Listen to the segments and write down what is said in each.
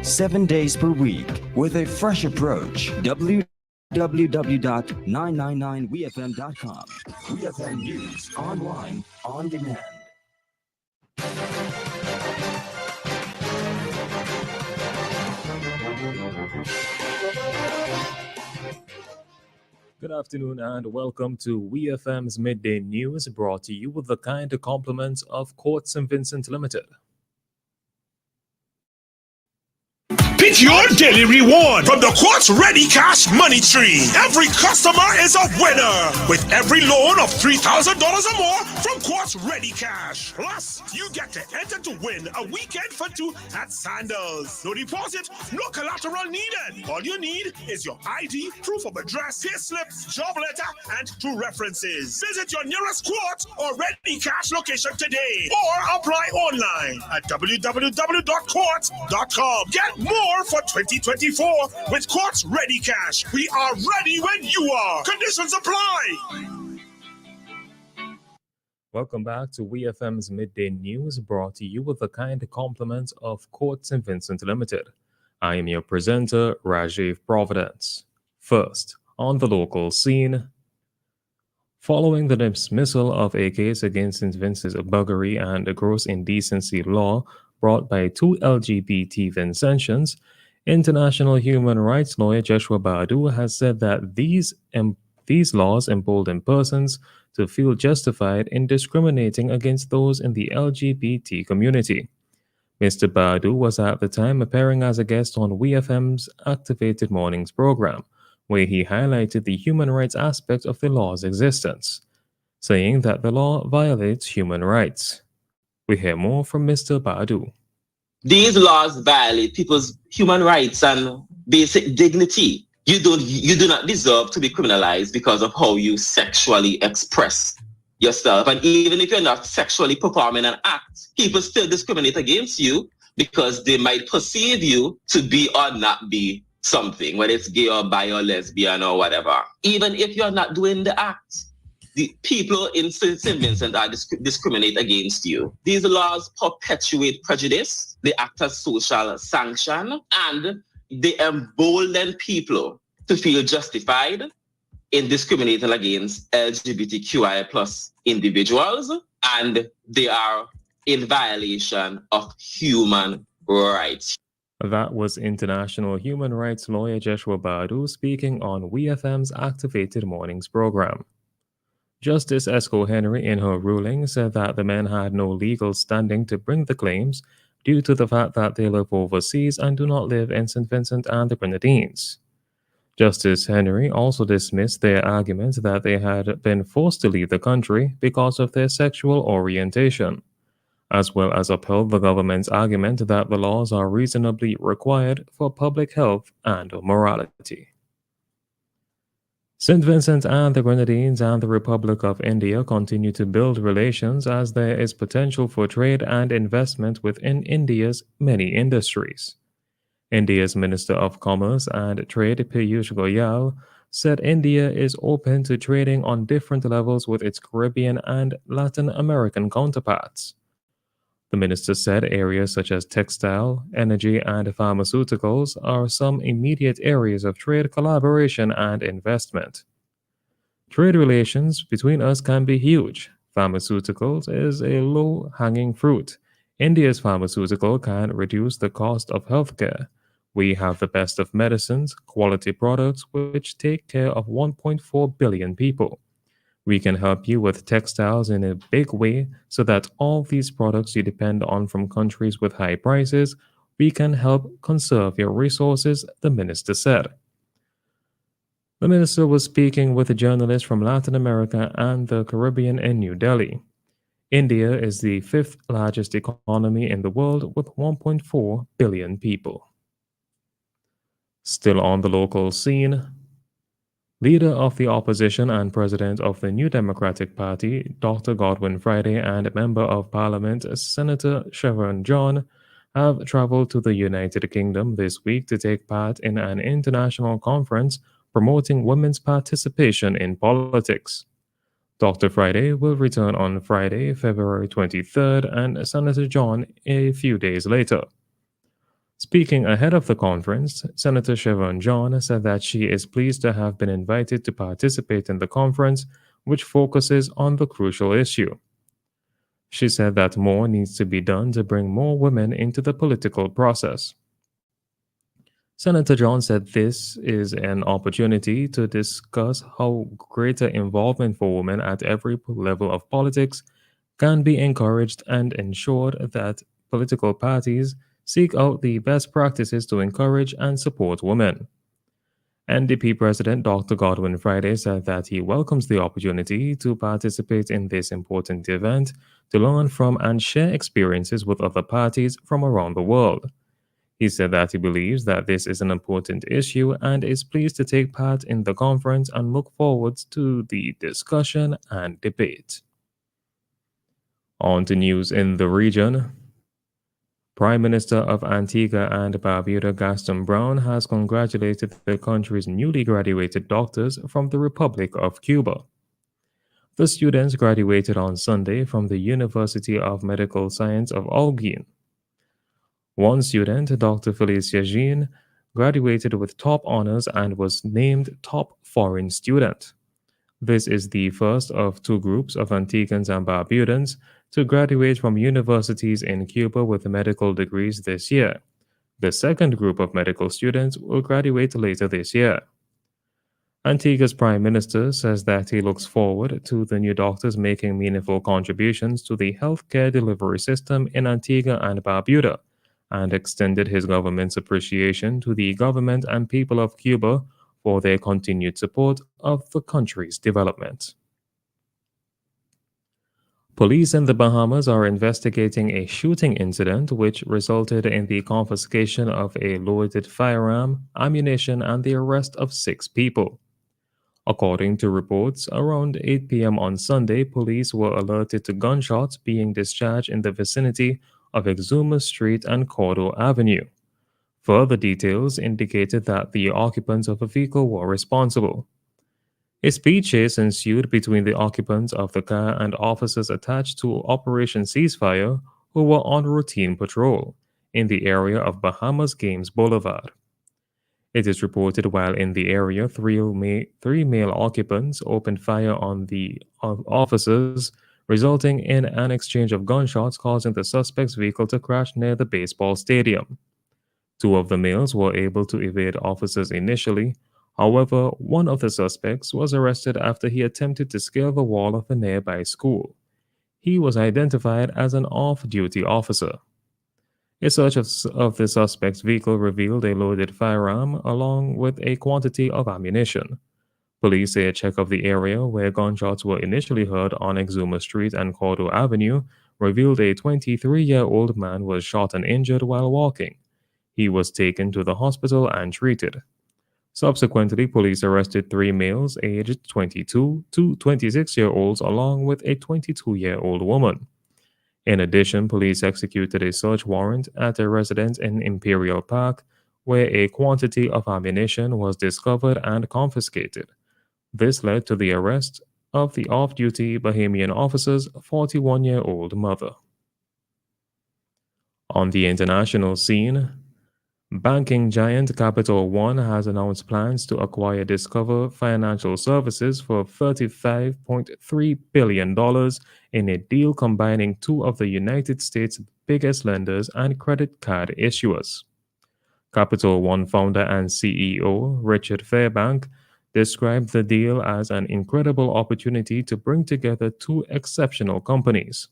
7 days per week with a fresh approach. www.999wefm.com. WeFM News online on demand. Good afternoon and welcome to WEFM'S Midday News, brought to you with the kind compliments of Court St. Vincent Limited. Pick your daily reward from the Quartz Ready Cash Money Tree. Every customer is a winner with every loan of $3,000 or more from Quartz Ready Cash. Plus, you get to enter to win a weekend for two at Sandals. No deposit, no collateral needed. All you need is your ID, proof of address, pay slips, job letter, and 2 references. Visit your nearest Quartz or Ready Cash location today or apply online at www.quartz.com. Get more for 2024 with Quartz Ready Cash. We are ready when you are. Conditions apply. Welcome back to WEFM's Midday News, brought to you with the kind compliments of Court St. Vincent Limited. I am your presenter, Rajiv Providence. First, on the local scene. Following the dismissal of a case against St. Vincent's buggery and gross indecency law brought by 2 LGBT Vincentians, international human rights lawyer Joshua Badu has said that these laws embolden persons to feel justified in discriminating against those in the LGBT community. Mr. Badu was at the time appearing as a guest on WeFM's Activated Mornings program, where he highlighted the human rights aspect of the law's existence, saying that the law violates human rights. We hear more from Mr. Badu. These laws violate people's human rights and basic dignity. You do not deserve to be criminalized because of how you sexually express yourself. And even if you're not sexually performing an act, people still discriminate against you because they might perceive you to be or not be something, whether it's gay or bi or lesbian or whatever. Even if you're not doing the act, the people in St. Vincent are discriminate against you. These laws perpetuate prejudice, they act as social sanction, and they embolden people to feel justified in discriminating against LGBTQI plus individuals, and they are in violation of human rights. That was international human rights lawyer Joshua Badu speaking on WeFM's Activated Mornings program. Justice Esco Henry, in her ruling, said that the men had no legal standing to bring the claims due to the fact that they live overseas and do not live in St. Vincent and the Grenadines. Justice Henry also dismissed their argument that they had been forced to leave the country because of their sexual orientation, as well as upheld the government's argument that the laws are reasonably required for public health and morality. St. Vincent and the Grenadines and the Republic of India continue to build relations as there is potential for trade and investment within India's many industries. India's Minister of Commerce and Trade Piyush Goyal said India is open to trading on different levels with its Caribbean and Latin American counterparts. The minister said areas such as textile, energy, and pharmaceuticals are some immediate areas of trade collaboration and investment. Trade relations between us can be huge. Pharmaceuticals is a low-hanging fruit. India's pharmaceutical can reduce the cost of healthcare. We have the best of medicines, quality products which take care of 1.4 billion people. We can help you with textiles in a big way so that all these products you depend on from countries with high prices, we can help conserve your resources, the minister said. The minister was speaking with a journalist from Latin America and the Caribbean in New Delhi. India is the 5th largest economy in the world with 1.4 billion people. Still on the local scene, Leader of the opposition and president of the New Democratic Party, Dr. Godwin Friday, and Member of Parliament, Senator Sharon John, have traveled to the United Kingdom this week to take part in an international conference promoting women's participation in politics. Dr. Friday will return on Friday, February 23rd, and Senator John a few days later. Speaking ahead of the conference, Senator Chevron John said that she is pleased to have been invited to participate in the conference, which focuses on the crucial issue. She said that more needs to be done to bring more women into the political process. Senator John said this is an opportunity to discuss how greater involvement for women at every level of politics can be encouraged and ensured that political parties seek out the best practices to encourage and support women. NDP President Dr. Godwin Friday said that he welcomes the opportunity to participate in this important event to learn from and share experiences with other parties from around the world. He said that he believes that this is an important issue and is pleased to take part in the conference and look forward to the discussion and debate. On to news in the region. Prime Minister of Antigua and Barbuda Gaston Brown has congratulated the country's newly graduated doctors from the Republic of Cuba. The students graduated on Sunday from the University of Medical Science of Holguin. One student, Dr. Felicia Jean, graduated with top honors and was named top foreign student. This is the first of two groups of Antiguans and Barbudans to graduate from universities in Cuba with medical degrees this year. The second group of medical students will graduate later this year. Antigua's Prime Minister says that he looks forward to the new doctors making meaningful contributions to the healthcare delivery system in Antigua and Barbuda, and extended his government's appreciation to the government and people of Cuba for their continued support of the country's development. Police in the Bahamas are investigating a shooting incident which resulted in the confiscation of a loaded firearm, ammunition, and the arrest of 6 people. According to reports, around 8 p.m. on Sunday, police were alerted to gunshots being discharged in the vicinity of Exuma Street and Cordo Avenue. Further details indicated that the occupants of a vehicle were responsible. A speed chase ensued between the occupants of the car and officers attached to Operation Ceasefire who were on routine patrol in the area of Bahamas Games Boulevard. It is reported while in the area, three male occupants opened fire on the officers, resulting in an exchange of gunshots causing the suspect's vehicle to crash near the baseball stadium. 2 of the males were able to evade officers initially. However, one of the suspects was arrested after he attempted to scale the wall of a nearby school. He was identified as an off-duty officer. A search of the suspect's vehicle revealed a loaded firearm along with a quantity of ammunition. Police say a check of the area where gunshots were initially heard on Exuma Street and Cordo Avenue revealed a 23-year-old man was shot and injured while walking. He was taken to the hospital and treated. Subsequently, police arrested 3 males aged 22 to 26-year-olds along with a 22-year-old woman. In addition, police executed a search warrant at a residence in Imperial Park where a quantity of ammunition was discovered and confiscated. This led to the arrest of the off-duty Bahamian officer's 41-year-old mother. On the international scene, banking giant Capital One has announced plans to acquire Discover Financial Services for $35.3 billion in a deal combining 2 of the United States' biggest lenders and credit card issuers. Capital One founder and CEO Richard Fairbank described the deal as an incredible opportunity to bring together 2 exceptional companies.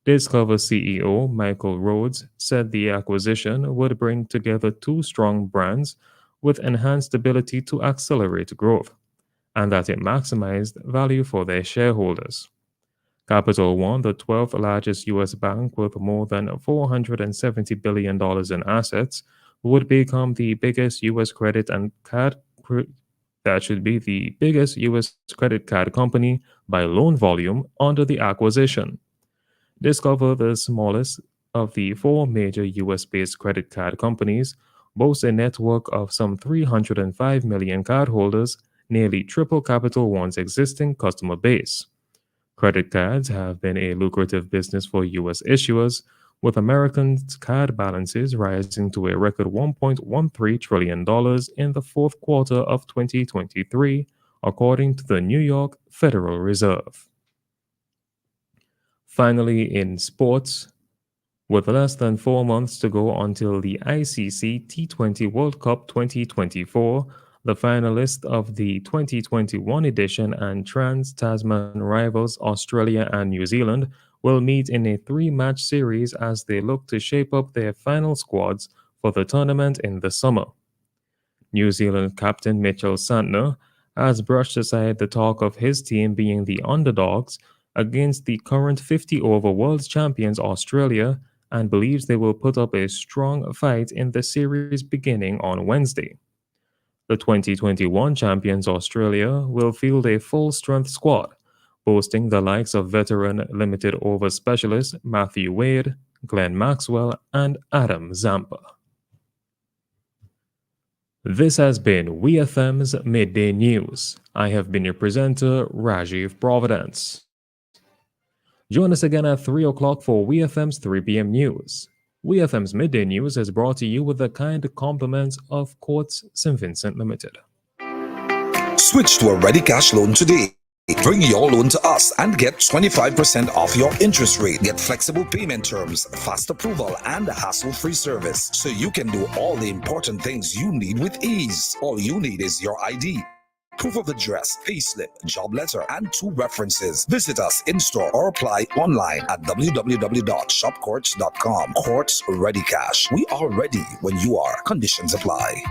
Discover CEO Michael Rhodes said the acquisition would bring together 2 strong brands with enhanced ability to accelerate growth, and that it maximized value for their shareholders. Capital One, the 12th largest U.S. bank with more than $470 billion in assets, would become the biggest U.S. credit card company by loan volume under the acquisition. Discover, the smallest of the 4 major U.S.-based credit card companies, boasts a network of some 305 million cardholders, nearly triple Capital One's existing customer base. Credit cards have been a lucrative business for U.S. issuers, with Americans' card balances rising to a record $1.13 trillion in the fourth quarter of 2023, according to the New York Federal Reserve. Finally, in sports, with less than 4 months to go until the ICC T20 World Cup 2024, the finalists of the 2021 edition and Trans-Tasman rivals Australia and New Zealand will meet in a 3-match series as they look to shape up their final squads for the tournament in the summer. New Zealand captain Mitchell Santner has brushed aside the talk of his team being the underdogs against the current 50-over world champions Australia and believes they will put up a strong fight in the series beginning on Wednesday. The 2021 champions Australia will field a full-strength squad, boasting the likes of veteran limited over specialist Matthew Wade, Glenn Maxwell, and Adam Zampa. This has been WEFM's Midday News. I have been your presenter, Rajiv Providence. Join us again at 3 o'clock for WEFM's 3 p.m. News. WEFM's Midday News is brought to you with the kind compliments of Quartz St. Vincent Limited. Switch to a Ready Cash loan today. Bring your loan to us and get 25% off your interest rate. Get flexible payment terms, fast approval, and hassle-free service, so you can do all the important things you need with ease. All you need is your ID, proof of address, payslip, job letter, and 2 references. Visit us in-store or apply online at www.shopquartz.com. Quartz Ready Cash. We are ready when you are. Conditions apply.